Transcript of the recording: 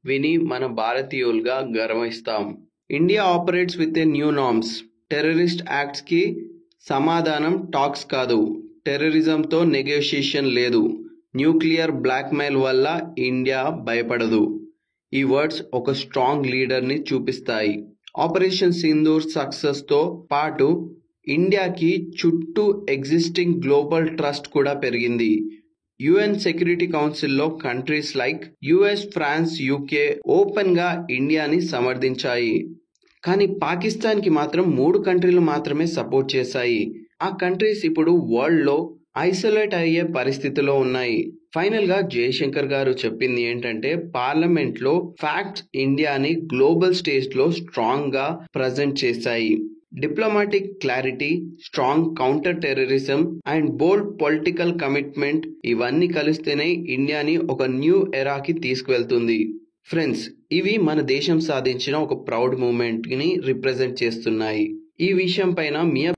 విని మన భారతీయులుగా గర్విస్తాం. India operates with a new norms. Terrorist acts కి సమాధానం టాక్స్ కాదు, టెర్రరిజంతో నెగోషియేషన్ లేదు, న్యూక్లియర్ బ్లాక్మెయిల్ వల్ల ఇండియా భయపడదు. ఈ వర్డ్స్ ఒక స్ట్రాంగ్ లీడర్ని చూపిస్తాయి. ఆపరేషన్ సింధూర్ సక్సెస్తో పాటు ఇండియాకి చుట్టూ ఎగ్జిస్టింగ్ గ్లోబల్ ట్రస్ట్ కూడా పెరిగింది. యుఎన్ సెక్యూరిటీ కౌన్సిల్లో countries like US, France, UK ఓపెన్గా ఇండియాని సమర్థించాయి. కానీ పాకిస్తాన్కి మాత్రం 3 కంట్రీలు మాత్రమే సపోర్ట్ చేశాయి. ఆ కంట్రీస్ ఇప్పుడు వరల్డ్లో ఐసోలేట్ అయ్యే పరిస్థితిలో ఉన్నాయి. ఫైనల్గా జయశంకర్ గారు చెప్పింది ఏంటంటే, పార్లమెంట్లో ఫ్యాక్ట్స్ ఇండియాని గ్లోబల్ స్టేజ్లో స్ట్రాంగ్గా ప్రజెంట్ చేశాయి. Diplomatic clarity, strong counter terrorism and bold political commitment ఇవన్నీ కలిస్తేనే ఇండియాని ఒక న్యూ ఎరాకి తీసుకువెళ్తుంది. ఫ్రెండ్స్, ఇవి మన దేశం సాధించిన ఒక ప్రౌడ్ మూమెంట్ని రిప్రజెంట్ చేస్తున్నాయి. ఈ విషయం పైన మీ